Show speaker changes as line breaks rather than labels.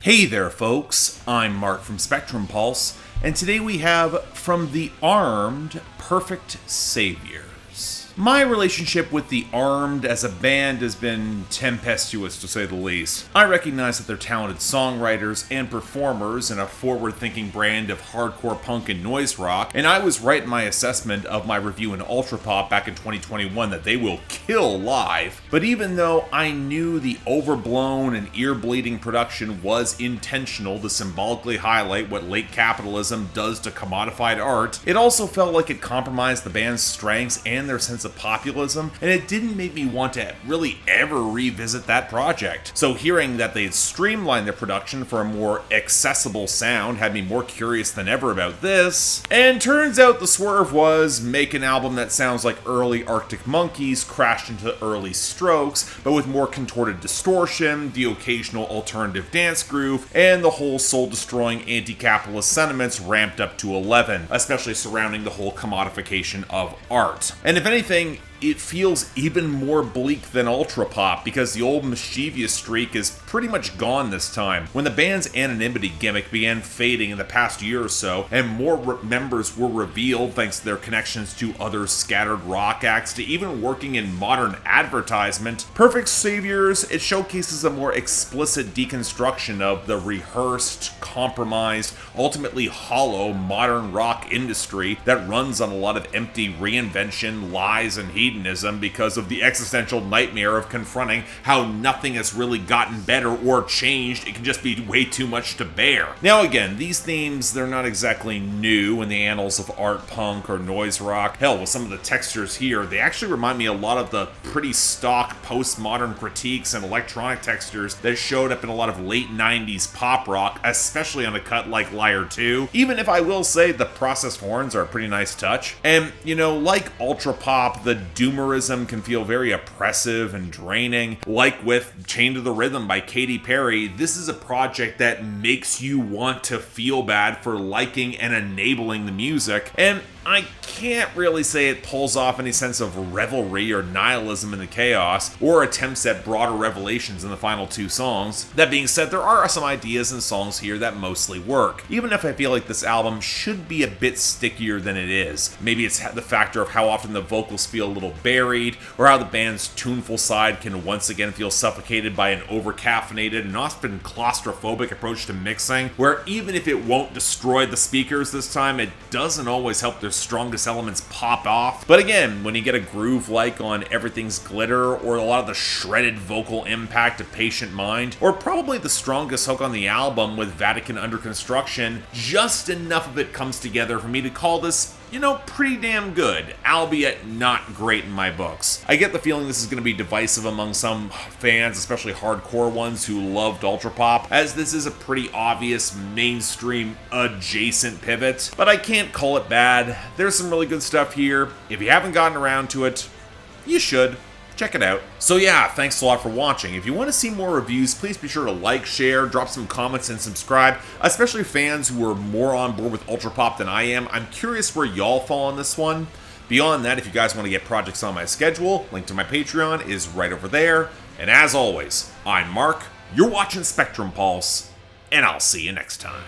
Hey there folks, I'm Mark from Spectrum Pulse, and today we have From the Armed, Perfect Saviors. My relationship with The Armed as a band has been tempestuous to say the least. I recognize that they're talented songwriters and performers in a forward-thinking brand of hardcore punk and noise rock, and I was right in my assessment of my review in Ultrapop back in 2021 that they will kill live. But even though I knew the overblown and ear-bleeding production was intentional to symbolically highlight what late capitalism does to commodified art, it also felt like it compromised the band's strengths and their sense of populism, and it didn't make me want to really ever revisit that project. So hearing that they had streamlined their production for a more accessible sound had me more curious than ever about this, and turns out the swerve was make an album that sounds like early Arctic Monkeys crashed into early Strokes, but with more contorted distortion, the occasional alternative dance groove, and the whole soul-destroying anti-capitalist sentiments ramped up to 11, especially surrounding the whole commodification of art. And if anything, it feels even more bleak than Ultrapop because the old mischievous streak is pretty much gone this time. When the band's anonymity gimmick began fading in the past year or so, and more members were revealed thanks to their connections to other scattered rock acts to even working in modern advertisement, Perfect Saviors, it showcases a more explicit deconstruction of the rehearsed, compromised, ultimately hollow modern rock industry that runs on a lot of empty reinvention, lies, and hedonism because of the existential nightmare of confronting how nothing has really gotten better or changed. It can just be way too much to bear. Now again, these themes, they're not exactly new in the annals of art punk or noise rock. Hell, with some of the textures here, they actually remind me a lot of the pretty stock postmodern critiques and electronic textures that showed up in a lot of late 90s pop rock, especially on a cut like Liar 2, even if I will say the processed horns are a pretty nice touch. And, you know, like Ultrapop, the doomerism can feel very oppressive and draining. Like with Chained to the Rhythm by Katy Perry, this is a project that makes you want to feel bad for liking and enabling the music, and I can't really say it pulls off any sense of revelry or nihilism in the chaos, or attempts at broader revelations in the final two songs. That being said, there are some ideas and songs here that mostly work, even if I feel like this album should be a bit stickier than it is. Maybe it's the factor of how often the vocals feel a little buried, or how the band's tuneful side can once again feel suffocated by an over-caffeinated and often claustrophobic approach to mixing, where even if it won't destroy the speakers this time, it doesn't always help their strongest elements pop off. But again, when you get a groove like on Everything's Glitter, or a lot of the shredded vocal impact of Patient Mind, or probably the strongest hook on the album with Vatican Under Construction, just enough of it comes together for me to call this, you know, pretty damn good, albeit not great in my books. I get the feeling this is going to be divisive among some fans, especially hardcore ones who loved Ultrapop, as this is a pretty obvious mainstream adjacent pivot, but I can't call it bad. There's some really good stuff here. If you haven't gotten around to it, you should. Check it out. So yeah, thanks a lot for watching. If you want to see more reviews, please be sure to like, share, drop some comments, and subscribe, especially fans who are more on board with Ultrapop than I am. I'm curious where y'all fall on this one. Beyond that, if you guys want to get projects on my schedule, link to my Patreon is right over there. And as always, I'm Mark, you're watching Spectrum Pulse, and I'll see you next time.